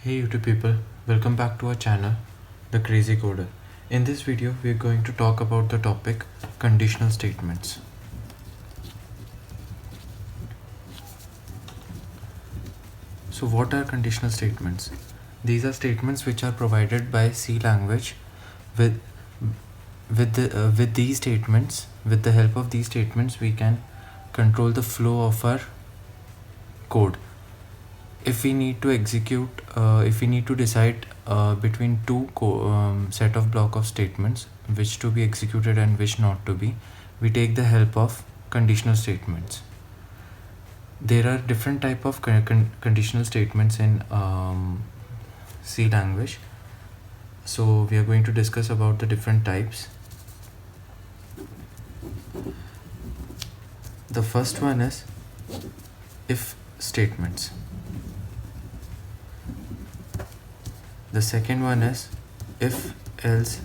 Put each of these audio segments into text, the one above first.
Hey YouTube people, welcome back to our channel, The Crazy Coder. In this video, we are going to talk about the topic conditional statements. So what are conditional statements? These are statements which are provided by C language. With the help of these statements, we can control the flow of our code. If we need to execute, if we need to decide between two set of block of statements, which to be executed and which not to be, we take the help of conditional statements. There are different type of conditional statements in C language. So we are going to discuss about the different types. The first one is if statements. The second one is if else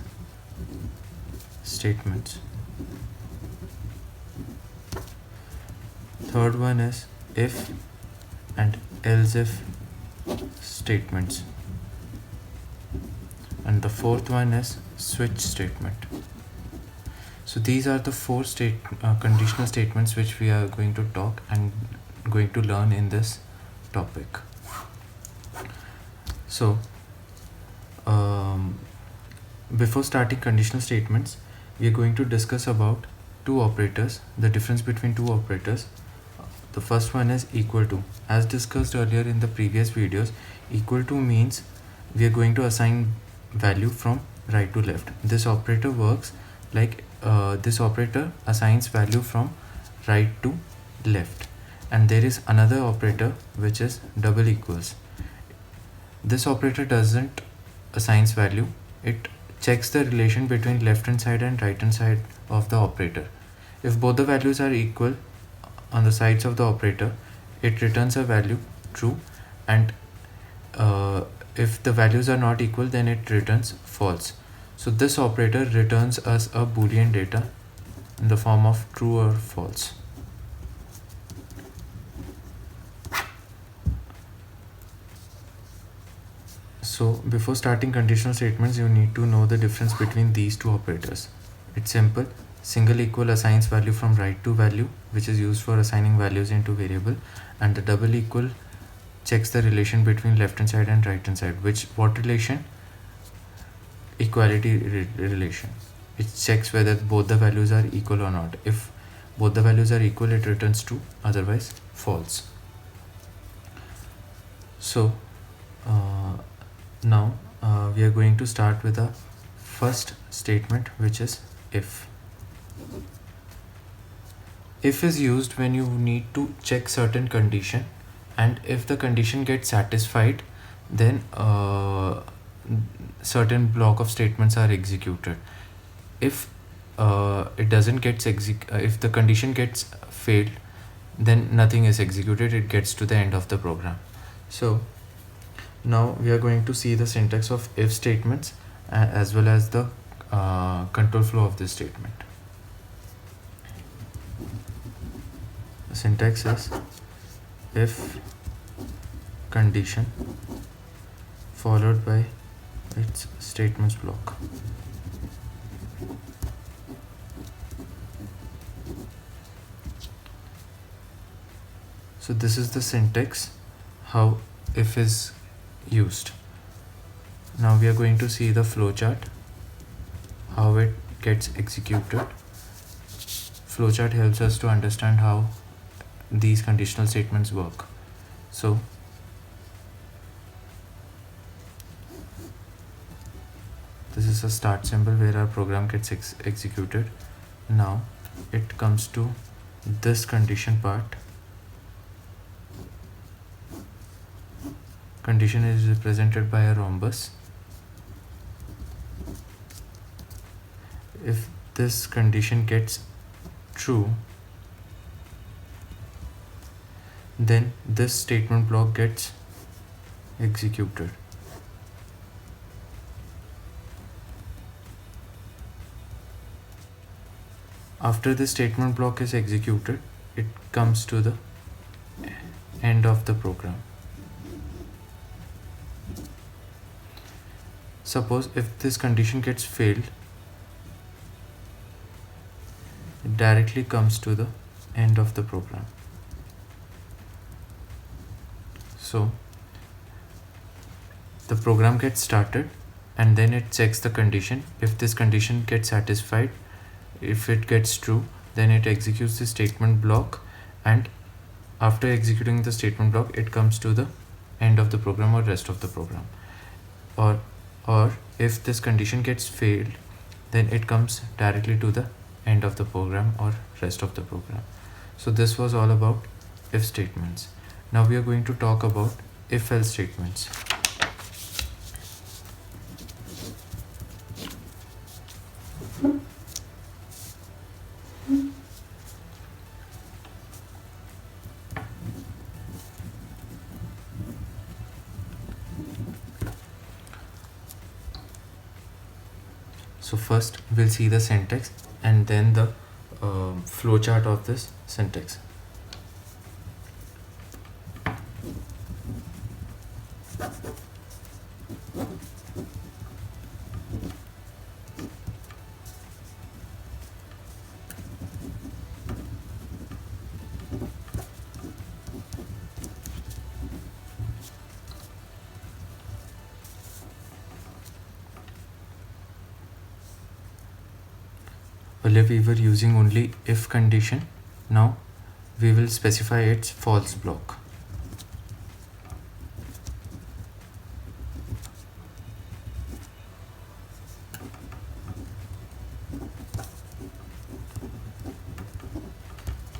statements. Third one is if and else if statements. And the fourth one is switch statement. So these are the four conditional statements which we are going to talk and going to learn in this topic. So before starting conditional statements, we are going to discuss about two operators, the difference between two operators. The first one is equal to. As discussed earlier in the previous videos, equal to means we are going to assign value from right to left. This operator works like this operator assigns value from right to left. And there is another operator which is double equals. This operator doesn't assigns value, it checks the relation between left hand side and right hand side of the operator. If both the values are equal on the sides of the operator, it returns a value true, and if the values are not equal, then it returns false. So this operator returns us a boolean data in the form of true or false. So before starting conditional statements, you need to know the difference between these two operators. It's simple. Single equal assigns value from right to value, which is used for assigning values into variable, and the double equal checks the relation between left hand side and right hand side. What relation? Equality relation. It checks whether both the values are equal or not. If both the values are equal, it returns true, otherwise false. So now we are going to start with the first statement, which is if. If is used when you need to check certain condition, and if the condition gets satisfied, then certain block of statements are executed. If it doesn't get if the condition gets failed, then nothing is executed, it gets to the end of the program. So now we are going to see the syntax of if statements as well as the control flow of this statement. The syntax is if condition followed by its statements block. So this is the syntax how if is used. Now we are going to see the flowchart, how it gets executed. Flowchart helps us to understand how these conditional statements work. So this is a start symbol where our program gets executed. Now it comes to this condition part. Condition is represented by a rhombus. If this condition gets true, then this statement block gets executed. After this statement block is executed, it comes to the end of the program. Suppose if this condition gets failed, it directly comes to the end of the program. So the program gets started and then it checks the condition. If this condition gets satisfied, if it gets true, then it executes the statement block, and after executing the statement block, it comes to the end of the program or rest of the program. Or if this condition gets failed, then it comes directly to the end of the program or rest of the program. So this was all about if statements. Now we are going to talk about if-else statements. So first we'll see the syntax and then the flowchart of this syntax. Earlier we were using only if condition. Now we will specify its false block.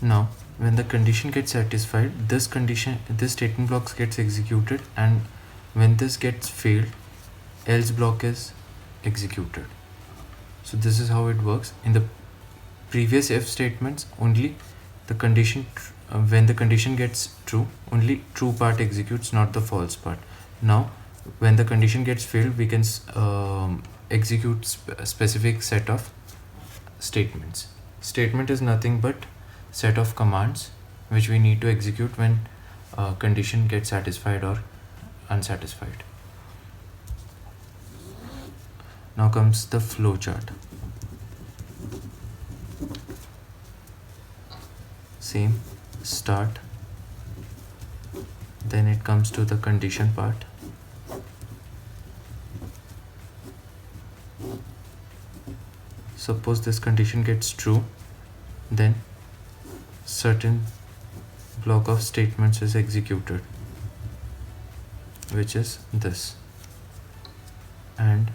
Now when the condition gets satisfied, this statement block gets executed, and when this gets failed, else block is executed. So this is how it works. In the previous if statements, only the condition when the condition gets true, only true part executes, not the false part. Now when the condition gets failed, we can execute a specific set of statements. Statement is nothing but set of commands which we need to execute when condition gets satisfied or unsatisfied. Now comes the flowchart. Same, start, then it comes to the condition part. Suppose this condition gets true, then certain block of statements is executed, which is this, and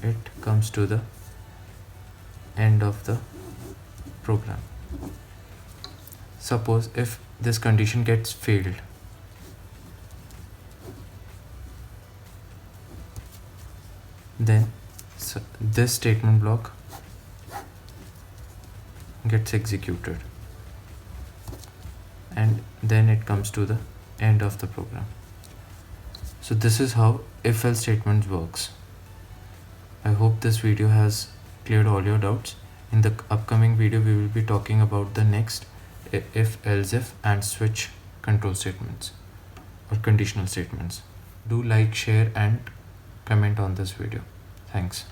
it comes to the end of the program. Suppose if this condition gets failed, then this statement block gets executed, and then it comes to the end of the program. So this is how if-else statements works. I hope this video has cleared all your doubts. In the upcoming video, we will be talking about the next if, else if, and switch control statements or conditional statements. Do like, share, and comment on this video. Thanks.